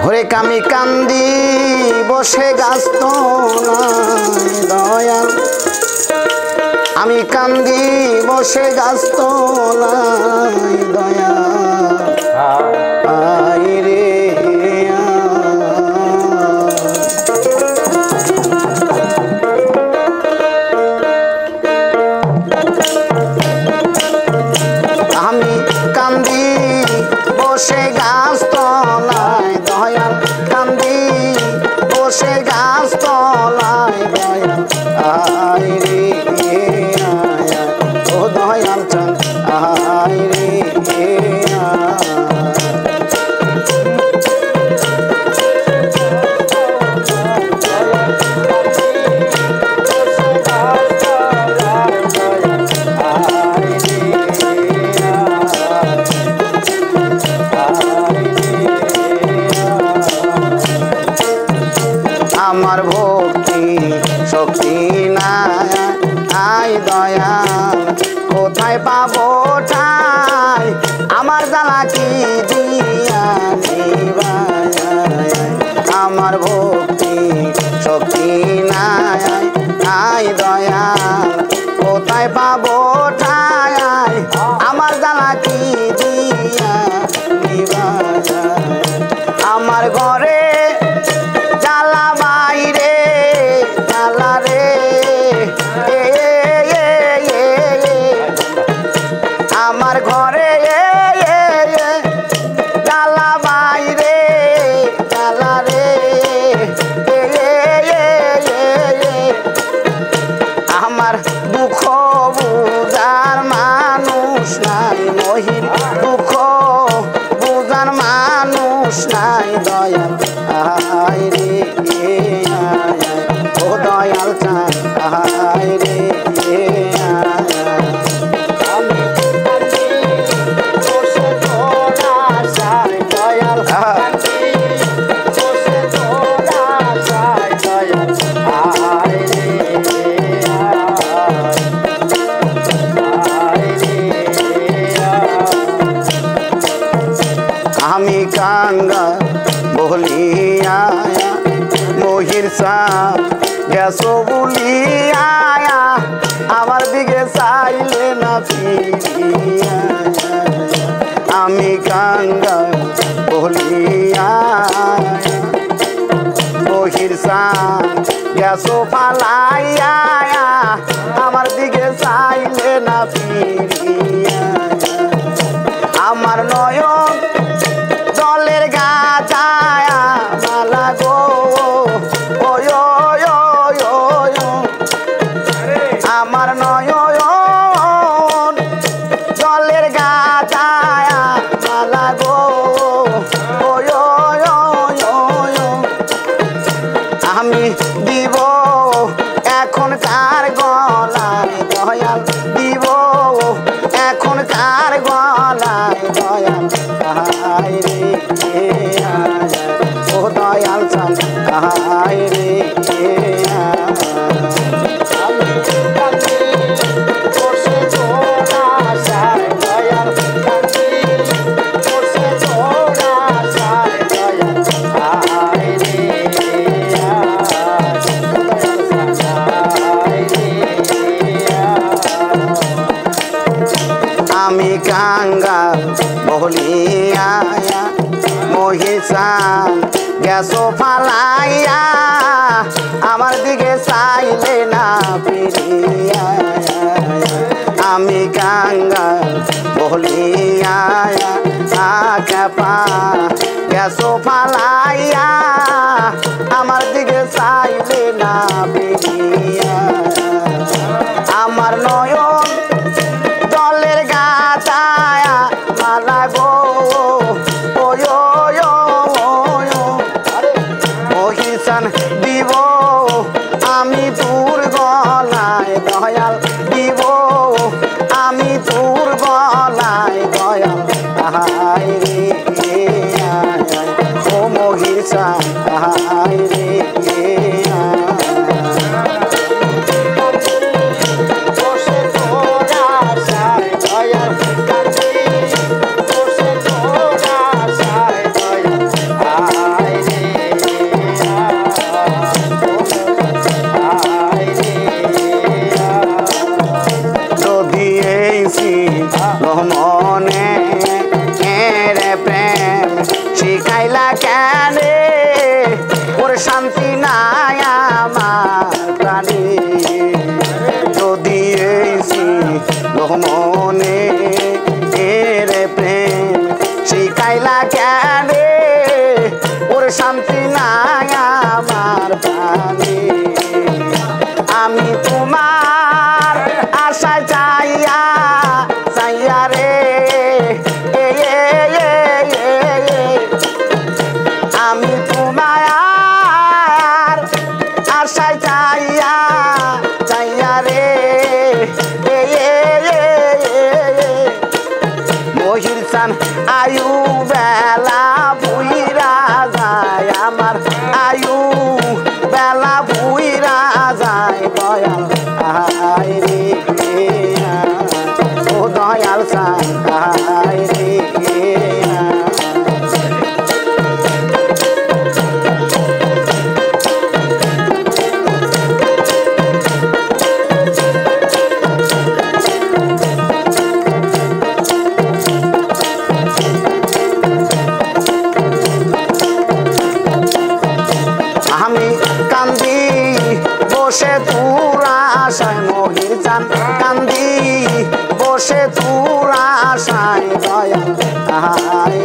হরে কামি কান্দি বসে গাছ তলায় দয়াল আমি কান্দি বসে গাছ তলায় দয়াল আই রে আমি কান্দি বসে গাছ তলায় দয়াল কান্দি বসে গাছ তলায় দয়াল আই রে ও দয়াল চাঁদ আই রে আমার ভক্তি শক্তি নাই দয়াল কোথায় পাবো ঠাই আমার জ্বালা কি দিয়া আমার ভক্তি শক্তি নাই দয়াল কোথায় পাবো ঠাই আমার জ্বালা কি দিয়া আমার ঘরে জ্বালা বাইরে জ্বালা রে আমার ঘরে জ্বালা বাইরে জ্বালা রে আমার দুঃখ বুঝার মানুষ নাই মহিন দুঃখ বুঝার মানুষ নাই দয়াল আই রে ও দয়াল চাঁদ আই রে আমি কাঙ্গা বলিয়া মহির সাপ গেছো বলিয়া আমার দিকে চাইলে না ফিরিয়া আমি কাঙ্গা বলিয়া মহির সাপ গেছো পালাইয়া আমার দিকে চাইলে না ফিরিয়া আমার নয়ন জলের গাছায় মালা গো আমার নয়ন জলের গাছায় মালা গো আমি দিব এখন কার গলায় দয়াল দিব এখন কার গলায় দয়াল আই রে ও দয়াল চাঁদ আই রে আমি কাঙ্গাল বলিয়া মহিষান গেছো ফালাইয়া আমার দিকে চাইলে না ফিরিয়া আমি কাঙ্গাল বলিয়া গেছো ফালাইয়া আমার দিকে চাইলে না ফিরিয়া আমার নয়ন জলের গাছায় মালা গো মহিষান দিব আমি তোর গলায় দয়াল দিব আমি তোর গলায় দয়াল আই রে ও মহিষান আই রে শিখাইলা কেনে ওর শান্তি নাই আমার প্রাণে যদি এসি মনে রে প্রেম শিখাইলা কেনে ওর শান্তি নাই আমার প্রাণে আমি তোমার আশায় চাইয়া চাইয়া রে আমি তোমার আশায় চাইয়া চাইয়া রে মহির চান আয়ু বেলা বুইরা যায় আমার আয়ু বেলা বুইরা যায় দয়াল আয় রে ও দয়াল চান আয় রে আমি কান্দি বসে তুরা আশায় মহির চান কান্দি বসে তুরা আশায় দয়াল আহায়